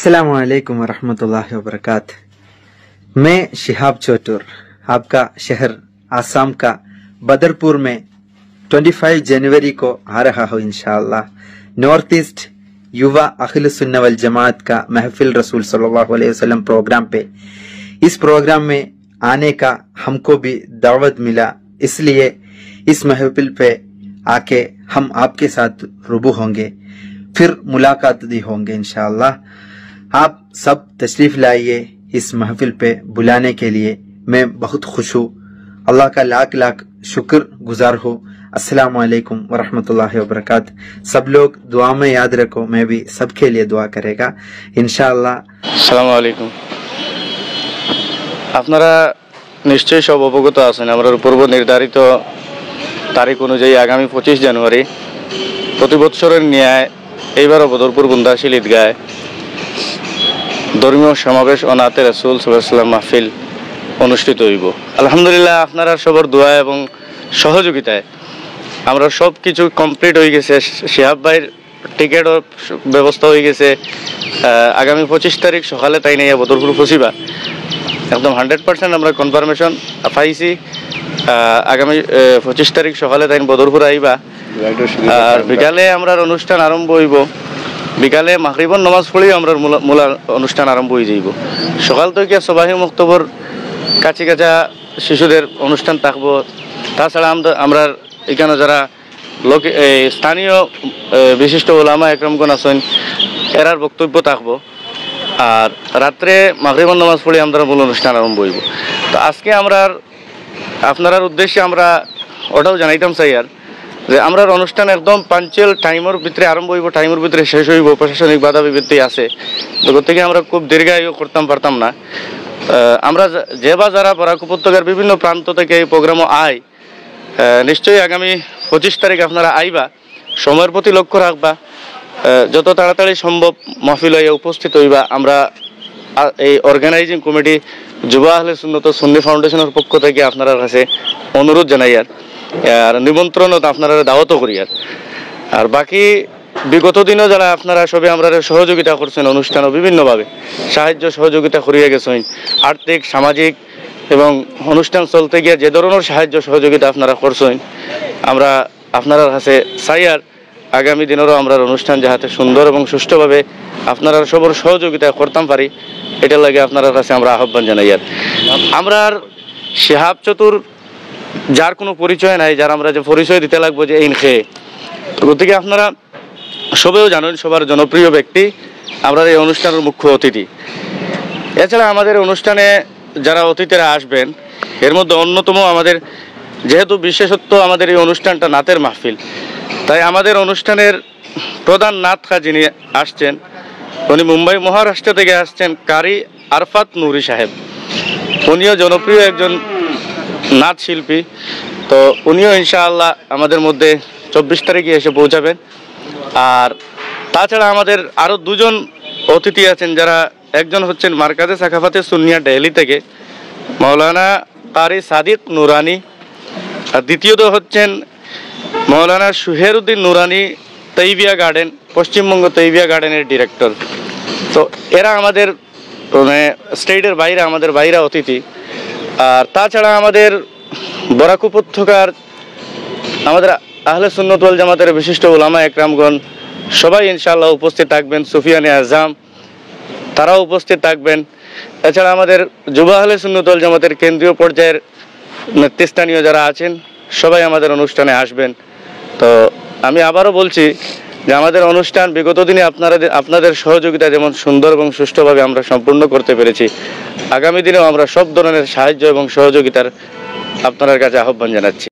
अस्सलाम वालेकुम वरहमतुल्लाहि वबरकातुहू। मैं शिहाब चोटूर आपका शहर आसाम का बदरपुर में 25 जनवरी को आ रहा हूँ इंशाअल्लाह। नॉर्थ ईस्ट युवा अखिल सुन्नत वल जमात का महफिल रसूल सल्लल्लाहु अलैहि वसल्लम प्रोग्राम पे, इस प्रोग्राम में आने का हमको भी दावत मिला, इसलिए इस महफिल पे आके हम आपके साथ रूबरू होंगे, फिर मुलाकात भी होंगे इंशाअल्लाह। आप सब तशरीफ लाइए इस महफिल पे बुलाने के लिए। मैं बहुत खुश हूँ, अल्लाह का लाख लाख शुक्र गुजार हूँ। अस्सलाम वालेकुम वरहमतुल्लाहि वबरकातुहू। सब लोग दुआ में याद रखो, मैं भी सबके लिए दुआ करेगा इंशाअल्लाह। আসসালামু আলাইকুম। আপনারা নিশ্চয়ই সব অবগত আছেন, আমরা পূর্ব নির্ধারিত তারিখ অনুযায়ী আগামী 25 জানুয়ারি প্রতি বছরের ন্যায় এইবারও বদরপুর বুন্দাশিল ঈদগাহে ধর্মীয় সমাবেশ ও নাতে রাসূল সাল্লাল্লাহু আলাইহি ওয়াসাল্লাম মাহফিল অনুষ্ঠিত হইব। আলহামদুলিল্লাহ, আপনারা সবার দোয়া এবং সহযোগিতায় আমরা সব কিছু কমপ্লিট হয়ে গেছে। শিহাব ভাইয়ের টিকেটও ব্যবস্থা হয়ে গেছে। আগামী 25 তারিখ সকালে তাই নিয়ে বদরপুর পৌঁছিবা, একদম 100% আমরা কনফার্মেশন পাইছি। আগামী 25 তারিখ সকালে তাই বদরপুর আইবা, আর বিকালে আমরা অনুষ্ঠান আরম্ভ হইব। বিকালে মাগরিবর নামাজ পড়ি আমরা মূল অনুষ্ঠান আরম্ভ হয়ে যাইব। সকাল থেকে সবাহি মুক্তবর কাছে কাছা শিশুদের অনুষ্ঠান থাকবো। তাছাড়া আমরা এখানে যারা লোক স্থানীয় বিশিষ্ট ওলামা একরমগণ আছেন, এরার বক্তব্য থাকবো। আর রাত্রে মাগরিবর নামাজ পড়ে আমরা মূল অনুষ্ঠান আরম্ভ হইব। তো আজকে আমরা আপনার উদ্দেশ্যে আমরা ওটাও জানাইতাম চাই আর যে আমরা অনুষ্ঠান একদম পাঞ্চুয়াল টাইমের ভিতরে আরম্ভ হইব, টাইমের ভিতরে শেষ হইব। প্রশাসনিক বাধা বিপত্তি আছে, তো থেকে আমরা খুব দীর্ঘায়ু করতাম পারতাম না। আমরা যারা বরাক উপত্যকার বিভিন্ন প্রান্ত থেকে এই প্রোগ্রামও আয়, নিশ্চয়ই আগামী 25 তারিখ আপনারা আইবা, সময়ের প্রতি লক্ষ্য রাখবা, যত তাড়াতাড়ি সম্ভব মাহফিল হইয়া উপস্থিত হইবা। আমরা এই অর্গানাইজিং কমিটি যুবা আহলে সুন্নাত ও সুন্নি ফাউন্ডেশনের পক্ষ থেকে আপনার কাছে অনুরোধ জানাই আর নিমন্ত্রণও আপনারা দাওয়াতও করি। আর বাকি বিগত দিনও যারা আপনারা সবে আমরা সহযোগিতা করছেন অনুষ্ঠানও বিভিন্নভাবে সাহায্য সহযোগিতা করিয়া গেছেন, আর্থিক সামাজিক এবং অনুষ্ঠান চলতে গিয়ে যে ধরনের সাহায্য সহযোগিতা আপনারা করছেন, আমরা আপনার কাছে চাই আর আগামী দিনেরও আমরা অনুষ্ঠান যাহাতে সুন্দর এবং সুষ্ঠুভাবে আপনারা সবার সহযোগিতা করতাম পারি, এটার লাগে আপনার কাছে আমরা আহ্বান জানাই। আর আমরা শিহাব চতুর যার কোনো পরিচয় নাই, যার আমরা যে পরিচয় দিতে লাগবো যে এই খেয়ে, গতিকে আপনারা সবেও জানেন, সবার জনপ্রিয় ব্যক্তি, আমরা এই অনুষ্ঠানের মুখ্য অতিথি। এছাড়া আমাদের অনুষ্ঠানে যারা অতিথিরা আসবেন, এর মধ্যে অন্যতম আমাদের যেহেতু বিশেষত্ব আমাদের এই অনুষ্ঠানটা নাতের মাহফিল, তাই আমাদের অনুষ্ঠানের প্রধান নাতখা যিনি আসছেন, উনি মুম্বাই মহারাষ্ট্র থেকে আসছেন, কারি আরফাত নুরি সাহেব। উনিও জনপ্রিয় একজন নাচ শিল্পী। তো উনিও ইনশাআল্লাহ আমাদের মধ্যে 24 তারিখে এসে পৌঁছাবেন। আর তাছাড়া আমাদের আরও দুজন অতিথি আছেন, যারা একজন হচ্ছেন মার্কাজে সাকাফাতে সুন্নিয়া দিল্লি থেকে মৌলানা কারি সাদিক নুরানি, আর দ্বিতীয়ত হচ্ছেন মৌলানা সুহেরউদ্দিন নুরানি, তৈবিয়া গার্ডেন, পশ্চিমবঙ্গ তৈবিয়া গার্ডেনের ডিরেক্টর। তো এরা আমাদের স্টেটের বাইরে আমাদের বাইরে অতিথি। আর তাছাড়া আমাদের বরাক উপত্যকার আমাদের আহলে সুন্নাত ওয়াল জামাতের বিশিষ্ট উলামা একরামগণ সবাই ইনশাআল্লাহ উপস্থিত থাকবেন। সুফিয়ানে আজম তারাও উপস্থিত থাকবেন। এছাড়া আমাদের যুবা আহলে সুন্নাত ওয়াল জামাতের কেন্দ্রীয় পর্যায়ের নেতৃস্থানীয় যারা আছেন সবাই আমাদের অনুষ্ঠানে আসবেন। তো আমি আবারও বলছি যে আমাদের অনুষ্ঠান বিগত দিনে আপনাদের সহযোগিতা যেমন সুন্দর এবং সুষ্ঠুভাবে আমরা সম্পূর্ণ করতে পেরেছি, আগামী দিনেও আমরা সব ধরনের সাহায্য এবং সহযোগিতার আপনার কাছে আহ্বান জানাচ্ছি।